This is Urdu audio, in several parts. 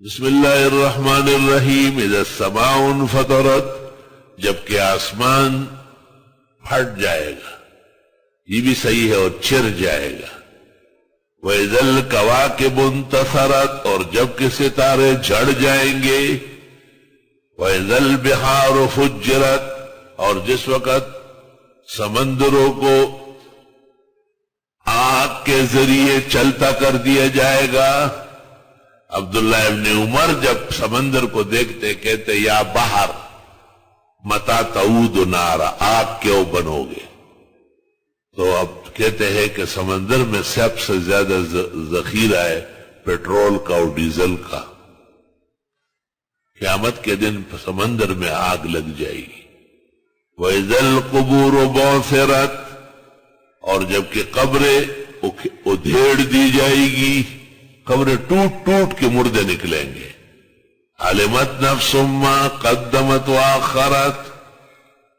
بسم اللہ الرحمن الرحیم اذا السماء انفطرت، جبکہ آسمان پھٹ جائے گا، یہ بھی صحیح ہے، اور چر جائے گا۔ وَإِذَا الْكَوَاكِبُ انتَثَرَتْ، اور جبکہ ستارے جھڑ جائیں گے۔ وَإِذَا الْبِحَارُ فُجِّرَتْ، اور جس وقت سمندروں کو آگ کے ذریعے چلتا کر دیا جائے گا۔ عبداللہ ابن عمر جب سمندر کو دیکھتے کہتے یا بحر متا تعود نارا، آگ کیوں بنو گے؟ تو اب کہتے ہیں کہ سمندر میں سب سے زیادہ ذخیرہ ہے پیٹرول کا اور ڈیزل کا، قیامت کے دن سمندر میں آگ لگ جائے گی۔ وَإِذَا الْقُبُورُ بُعْثِرَتْ، اور جبکہ قبریں ادھیڑ دی جائے گی، قبریں ٹوٹ ٹوٹ کے مردے نکلیں گے۔ عَلِمَتْ نَفْسٌ مَّا قَدَّمَتْ وَأَخَّرَتْ،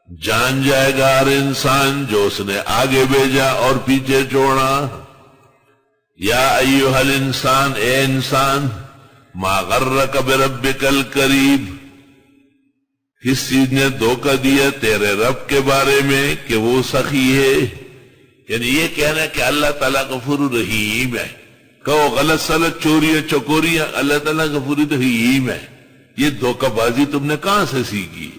جان جائے گا ہر انسان جو اس نے آگے بھیجا اور پیچھے چھوڑا۔ یا ایھا الانسان، اے انسان، ما غرک بربک الکریم، کس چیز نے دھوکہ دیا تیرے رب کے بارے میں کہ وہ سخی ہے؟ یعنی یہ کہنا کہ اللہ تعالیٰ غفور رحیم ہے، کہو غلط سلط چوریاں چکوریاں، اللہ تعالیٰ غفور رحیم ہے، یہ دھوکہ بازی تم نے کہاں سے سیکھی؟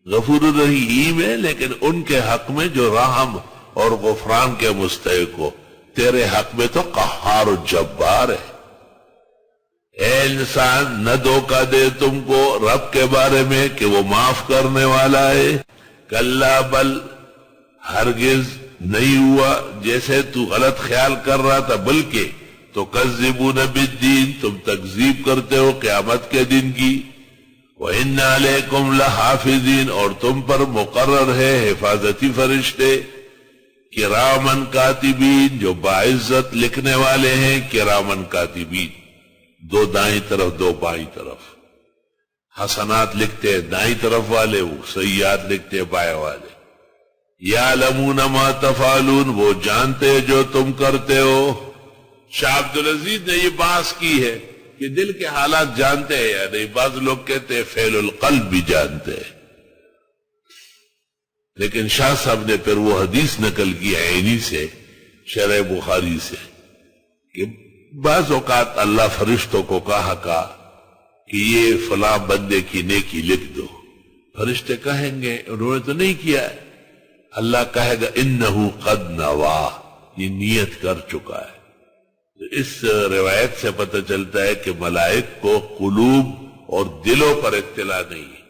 غفور رحیم ہے لیکن ان کے حق میں جو رحم اور غفران کے مستحق ہو، تیرے حق میں تو قہار و جبار ہے۔ اے انسان، نہ دھوکہ دے تم کو رب کے بارے میں کہ وہ معاف کرنے والا ہے۔ کلا بل، ہرگز نہیں ہوا جیسے تو غلط خیال کر رہا تھا، بلکہ تو کذبون بالدین، تم تکذیب کرتے ہو قیامت کے دن کی۔ وَإِنَّ عَلَيْكُمْ لَحَافِظِينَ، اور تم پر مقرر ہے حفاظتی فرشتے، کرامن کاتبین، جو باعزت لکھنے والے ہیں، کرامن کاتبین، دو دائیں طرف دو بائیں طرف، حسنات لکھتے ہیں دائیں طرف والے، وہ سیئات لکھتے ہیں بائیں والے۔ یعلمون ما تفعلون، وہ جانتے جو تم کرتے ہو۔ شاہ عبدالعزیز نے یہ بحث کی ہے کہ دل کے حالات جانتے ہیں یا نہیں۔ بعض لوگ کہتے ہیں فعل القلب بھی جانتے ہیں، لیکن شاہ صاحب نے پھر وہ حدیث نقل کی عینی سے، شرح بخاری سے، کہ بعض اوقات اللہ فرشتوں کو کہا کہ یہ فلاں بندے کی نیکی لکھ دو، فرشتے کہیں گے انہوں نے تو نہیں کیا ہے، اللہ کہے گا انہو قد نوا، یہ نیت کر چکا ہے۔ اس روایت سے پتہ چلتا ہے کہ ملائک کو قلوب اور دلوں پر اطلاع نہیں ہے۔